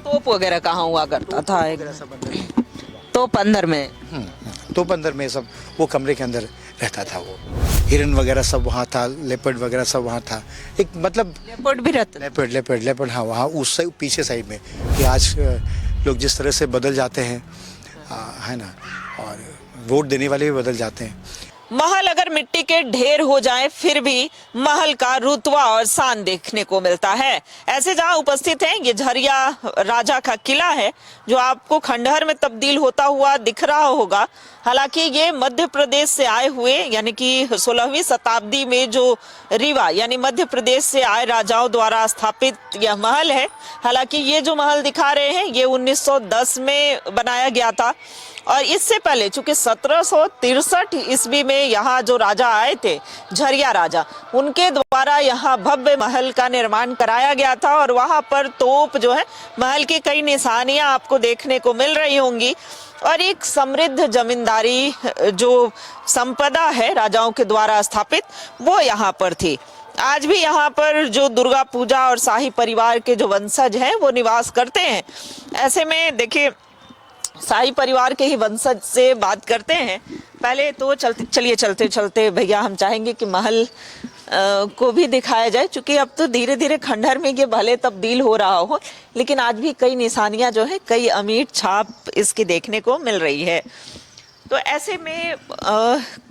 तोप वगैरह कहाँ हुआ करता था? तोप अंदर में? तोप अंदर में सब वो कमरे के अंदर रहता था। वो हिरन वगैरह सब वहाँ था, लेपर्ड वगैरह सब वहाँ था। एक मतलब लेपर्ड भी रहता? लेपर्ड हाँ, वहाँ उस साइड पीछे साइड में। कि आज लोग जिस तरह से बदल जाते हैं, है ना, और वोट देने वाले भी बदल जाते हैं। महल अगर मिट्टी के ढेर हो जाए फिर भी महल का रुतबा और शान देखने को मिलता है। ऐसे जहां उपस्थित हैं, ये झरिया राजा का किला है जो आपको खंडहर में तब्दील होता हुआ दिख रहा होगा। हालांकि ये मध्य प्रदेश से आए हुए, यानी कि 16वीं शताब्दी में जो रीवा यानी मध्य प्रदेश से आए राजाओं द्वारा स्थापित यह महल है। हालांकि ये जो महल दिखा रहे हैं ये 1910 में बनाया गया था और इससे पहले चूंकि 1763 ईस्वी में यहाँ जो राजा आए थे, झरिया राजा, उनके द्वारा यहाँ भव्य महल का निर्माण कराया गया था और वहां पर तोप जो है, महल की कई निशानियां आपको देखने को मिल रही होंगी और एक समृद्ध जमींदारी जो संपदा है राजाओं के द्वारा स्थापित, वो यहाँ पर थी। आज भी यहाँ पर जो दुर्गा पूजा और शाही परिवार के जो वंशज हैं वो निवास करते हैं। ऐसे में देखिए, शाही परिवार के ही वंशज से बात करते हैं। पहले तो चलते चलते भैया हम चाहेंगे कि महल को भी दिखाया जाए, क्योंकि अब तो धीरे धीरे खंडहर में ये भले तब्दील हो रहा हो, लेकिन आज भी कई निशानियां जो है, कई अमीर छाप इसकी देखने को मिल रही है। तो ऐसे में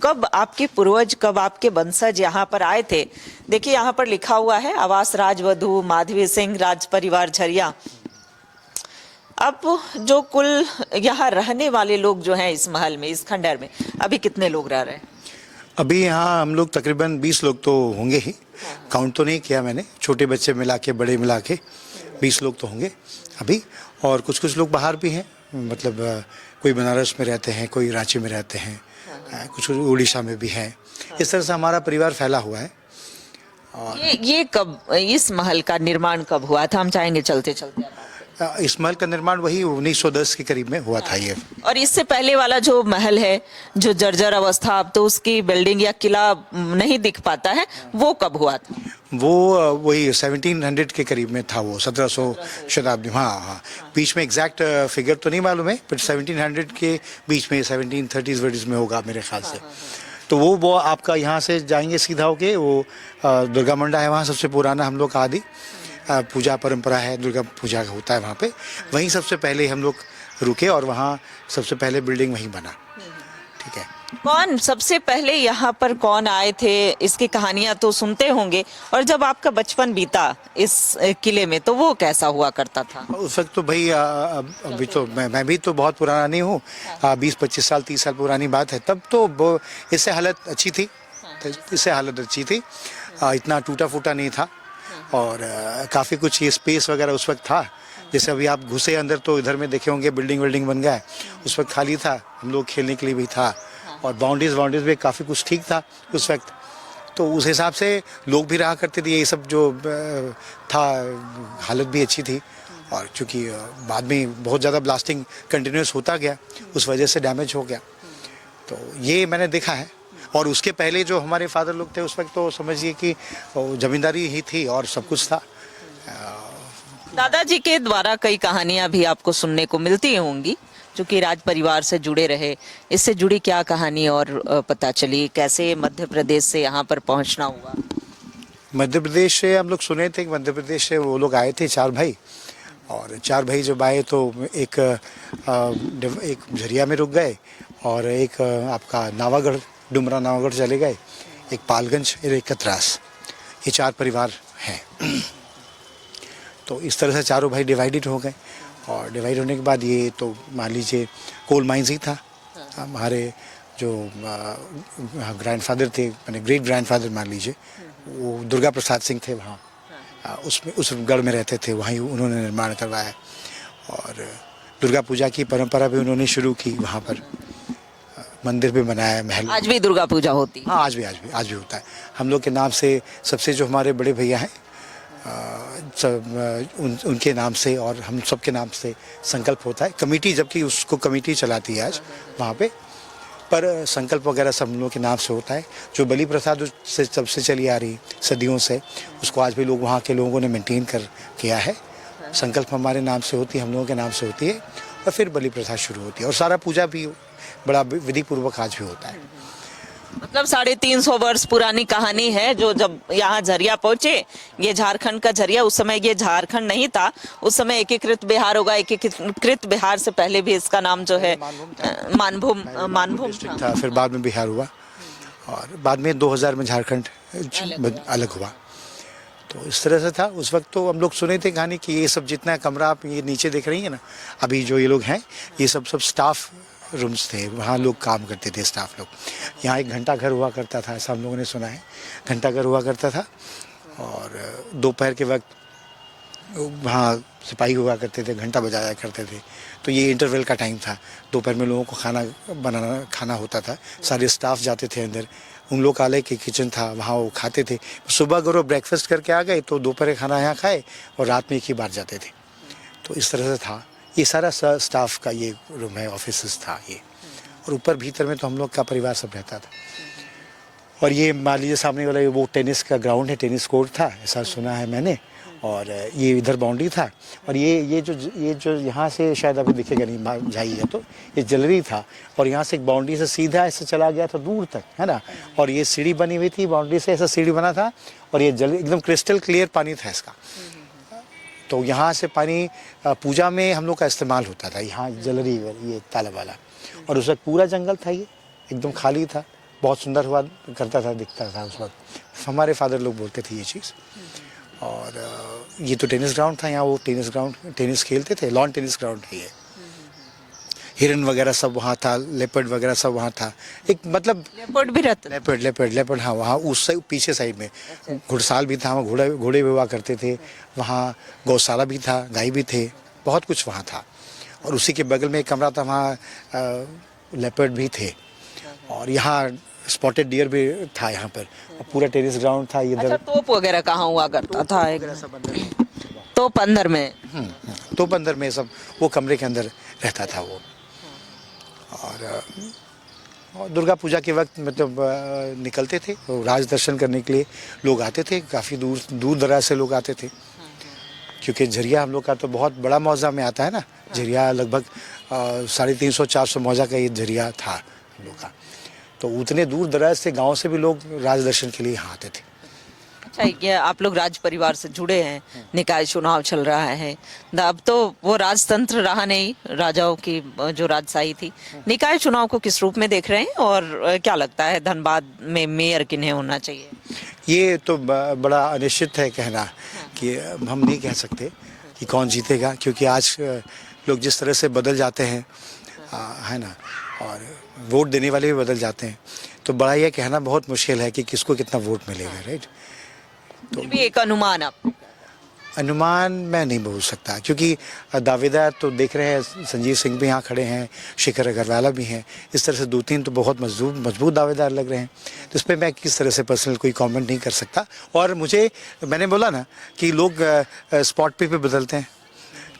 कब आपके पूर्वज, कब आपके वंशज यहाँ पर आए थे? देखिए यहाँ पर लिखा हुआ है, आवास राजवधु माधवी सिंह राज परिवार झरिया। अब जो कुल यहाँ रहने वाले लोग जो हैं इस महल में, इस खंडहर में, अभी कितने लोग रह रहे हैं? अभी यहाँ हम लोग तकरीबन 20 लोग तो होंगे ही। काउंट तो नहीं किया मैंने, छोटे बच्चे मिला के बड़े मिला के 20 लोग तो होंगे अभी। और कुछ लोग बाहर भी हैं, मतलब कोई बनारस में रहते हैं, कोई रांची में रहते हैं, कुछ उड़ीसा में भी हैं। इस तरह से हमारा परिवार फैला हुआ है। और ये कब, इस महल का निर्माण कब हुआ था? हम चाहेंगे चलते चलते। इस महल का निर्माण वही 1910 के करीब में हुआ था ये। और इससे पहले वाला जो महल है जो जर्जर अवस्था, अब तो उसकी बिल्डिंग या किला नहीं दिख पाता है, वो कब हुआ था? वो वही 1700 के करीब में था, वो 1700 शताब्दी। हाँ, बीच में एग्जैक्ट फिगर तो नहीं मालूम है, बट 1700 के बीच में 1730s में होगा मेरे ख्याल से। तो वो आपका यहाँ से जाएंगे सीधा होके, वो दुर्गा मंडा है वहाँ, सबसे पुराना हम लोग का आदि पूजा परंपरा है, दुर्गा पूजा होता है वहाँ पे। वहीं सबसे पहले हम लोग रुके और वहाँ सबसे पहले बिल्डिंग वहीं बना। ठीक है। कौन सबसे पहले यहाँ पर कौन आए थे, इसकी कहानियां तो सुनते होंगे, और जब आपका बचपन बीता इस किले में तो वो कैसा हुआ करता था? उस वक्त तो भाई अभी तो मैं भी तो बहुत पुराना नहीं हूँ, 20-25 साल 30 साल पुरानी बात है। तब तो इससे हालत अच्छी थी, इतना टूटा फूटा नहीं था और काफ़ी कुछ ये स्पेस वगैरह उस वक्त था। जैसे अभी आप घुसे अंदर तो इधर में देखे होंगे बिल्डिंग बन गया है, उस वक्त खाली था, हम लोग खेलने के लिए भी था और बाउंड्रीज भी काफ़ी कुछ ठीक था उस वक्त। तो उस हिसाब से लोग भी रहा करते थे, ये सब जो था हालत भी अच्छी थी। और चूँकि बाद में बहुत ज़्यादा ब्लास्टिंग कंटिन्यूस होता गया, उस वजह से डैमेज हो गया। तो ये मैंने देखा है। और उसके पहले जो हमारे फादर लोग थे उस वक्त तो समझिए कि जमींदारी ही थी और सब कुछ था। दादाजी के द्वारा कई कहानियां भी आपको सुनने को मिलती होंगी, क्योंकि राज परिवार से जुड़े रहे। इससे जुड़ी क्या कहानी और पता चली, कैसे मध्य प्रदेश से यहाँ पर पहुँचना हुआ? मध्य प्रदेश से हम लोग सुने थे कि मध्य प्रदेश से वो लोग आए थे 4 भाई, और 4 भाई जब आए तो एक झरिया में रुक गए और एक आपका नावागढ़, डुमरा नावागढ़ चले गए, एक पालगंज और एक कतरास। ये 4 परिवार हैं। तो इस तरह से चारों भाई डिवाइडेड हो गए और डिवाइड होने के बाद ये तो मान लीजिए कोल माइंस ही था। हमारे जो ग्रैंडफादर थे, मैंने ग्रेट ग्रैंडफादर मान लीजिए, वो दुर्गा प्रसाद सिंह थे, वहाँ उसमें उस गढ़ में रहते थे, वहीं उन्होंने निर्माण करवाया और दुर्गा पूजा की परंपरा भी उन्होंने शुरू की। वहाँ पर मंदिर भी बनाया, महल। आज भी दुर्गा पूजा होती है? हाँ, आज भी होता है। हम लोग के नाम से सबसे जो हमारे बड़े भैया हैं उनके नाम से और हम सब के नाम से संकल्प होता है। कमेटी, जबकि उसको कमेटी चलाती है आज वहाँ पे, पर संकल्प वगैरह सब हम लोग के नाम से होता है। जो बलि प्रथा से तब से चली आ रही सदियों से, उसको आज भी लोग वहाँ के लोगों ने मेंटेन कर किया है संकल्प हमारे नाम से होती है, हम लोगों के नाम से होती है, और फिर बलि प्रथा शुरू होती है, और सारा पूजा भी बड़ा विधि पूर्वक आज भी होता है। मतलब 350 वर्ष पुरानी कहानी है। जो जब यहाँ झरिया पहुंचे, ये झारखंड का झरिया, उस समय ये झारखंड नहीं था, उस समय एकीकृत बिहार होगा। एकीकृत बिहार से पहले भी इसका नाम जो है मानभूम था, फिर बाद में बिहार हुआ, और बाद में 2000 में झारखंड अलग हुआ। तो इस तरह से था। उस वक्त तो हम लोग सुने थे कहानी कि ये सब जितना कमरा आप ये नीचे देख रही है ना, अभी जो ये लोग हैं, ये सब स्टाफ रूम्स थे, वहाँ लोग काम करते थे, स्टाफ लोग। यहाँ एक घंटा घर हुआ करता था, ऐसा हम लोगों ने सुना है, घंटा घर हुआ करता था। और दोपहर के वक्त वहाँ सिपाही हुआ करते थे, घंटा बजाया करते थे। तो ये इंटरवल का टाइम था, दोपहर में लोगों को खाना होता था, सारे स्टाफ जाते थे अंदर, उन लोग काले के किचन था, वहाँ वो खाते थे। सुबह अगर वो ब्रेकफास्ट करके आ गए तो दोपहर खाना यहाँ खाए, और रात में एक ही बार जाते थे। तो इस तरह से था। ये सारा स्टाफ का ये रूम है, ऑफिस था ये। और ऊपर भीतर में तो हम लोग का परिवार सब रहता था। और ये मान लीजिए सामने वाला वो टेनिस का ग्राउंड है, टेनिस कोर्ट था, ऐसा सुना है मैंने। और ये इधर बाउंड्री था, और ये जो यहाँ से शायद आपको दिखेगा नहीं, जाइए तो ये जलरी था, और यहाँ से एक बाउंड्री से सीधा ऐसे चला गया था दूर तक, है ना। और ये सीढ़ी बनी हुई थी, बाउंड्री से ऐसा सीढ़ी बना था, और ये जल एकदम क्रिस्टल क्लियर पानी था इसका। तो यहाँ से पानी पूजा में हम लोग का इस्तेमाल होता था, यहाँ जलरी ये तालाब वाला। और उस वक्त पूरा जंगल था, ये एकदम खाली था, बहुत सुंदर हुआ करता था, दिखता था उस वक्त। हमारे फादर लोग बोलते थे ये चीज़। और ये तो टेनिस ग्राउंड था, यहाँ वो टेनिस खेलते थे, लॉन टेनिस ग्राउंड है ये। हिरन वगैरह सब वहाँ था, लेपर्ड वगैरह सब वहाँ था। एक मतलब लेपर्ड भी रहता, लेपर्ड हाँ, वहाँ उस साइड पीछे साइड में घुड़साल भी था, वहाँ घोड़े भी हुआ करते थे, वहाँ गौशाला भी था, गाय भी थे, बहुत कुछ वहाँ था। और उसी के बगल में एक कमरा था, वहाँ लेपर्ड भी थे। और यहाँ स्पॉटेड डियर भी था यहाँ पर, और पूरा टेनिस ग्राउंड था इधर। अच्छा, तोप वगैरह कहाँ हुआ करता था? तोप अंदर में, तोप अंदर में सब वो कमरे के अंदर रहता था वो। और दुर्गा पूजा के वक्त मतलब निकलते थे, तो राज दर्शन करने के लिए लोग आते थे, काफ़ी दूर दराज से लोग आते थे। क्योंकि झरिया हम लोग का तो बहुत बड़ा मौजा में आता है ना, झरिया लगभग 350-400 मौजा का ये झरिया था हम लोग का। तो उतने दूर दराज से गांव से भी लोग राज दर्शन के लिए यहाँ आते थे। अच्छा, ये आप लोग राज परिवार से जुड़े हैं, निकाय चुनाव चल रहा है, अब तो वो राजतंत्र रहा नहीं, राजाओं की जो राजशाही थी। निकाय चुनाव को किस रूप में देख रहे हैं, और क्या लगता है धनबाद में मेयर किन्हें होना चाहिए? ये तो बड़ा अनिश्चित है कहना, कि हम नहीं कह सकते कि कौन जीतेगा, क्योंकि आज लोग जिस तरह से बदल जाते हैं, है ना, और वोट देने वाले भी बदल जाते हैं। तो बड़ा यह कहना बहुत मुश्किल है कि किसको कितना वोट मिलेगा, राइट। तो भी एक अनुमान मैं नहीं बोल सकता, क्योंकि दावेदार तो देख रहे हैं, संजीव सिंह भी यहाँ खड़े हैं, शेखर अग्रवाला भी हैं, इस तरह से 2-3 तो बहुत मजबूत दावेदार लग रहे हैं। तो इस पर मैं किस तरह से पर्सनल कोई कमेंट नहीं कर सकता। और मैंने बोला ना कि लोग स्पॉट पे बदलते हैं,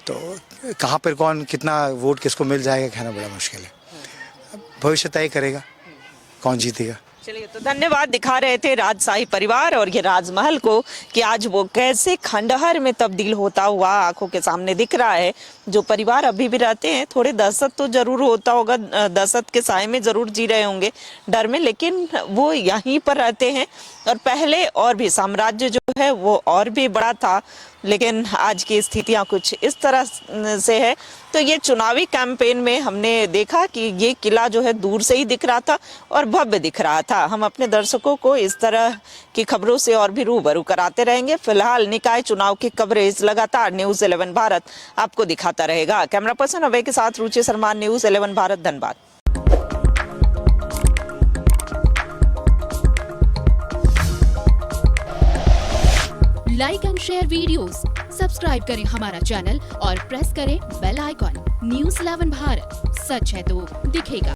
तो कहाँ पर कौन कितना वोट किसको मिल जाएगा कहना बड़ा मुश्किल है। भविष्य तय करेगा कौन जीतेगा। चलिए, तो धन्यवाद। दिखा रहे थे राजशाही परिवार और ये राजमहल को कि आज वो कैसे खंडहर में तब्दील होता हुआ आंखों के सामने दिख रहा है। जो परिवार अभी भी रहते हैं, थोड़े दहशत तो जरूर होता होगा, दहशत के साए में जरूर जी रहे होंगे, डर में, लेकिन वो यहीं पर रहते हैं। और पहले और भी साम्राज्य जो है वो और भी बड़ा था, लेकिन आज की स्थितियां कुछ इस तरह से है। तो ये चुनावी कैंपेन में हमने देखा कि ये किला जो है दूर से ही दिख रहा था और भव्य दिख रहा था। हम अपने दर्शकों को इस तरह की खबरों से और भी रूबरू कराते रहेंगे। फिलहाल निकाय चुनाव की कवरेज लगातार न्यूज़ 11 भारत आपको दिखाता रहेगा। कैमरा पर्सन अभय के साथ Ruchi Sharma, news 11 Bharat, Dhanbad. Like and share videos, subscribe करें हमारा चैनल और प्रेस करें बेल आइकॉन। न्यूज़ 11 भारत, सच है तो दिखेगा।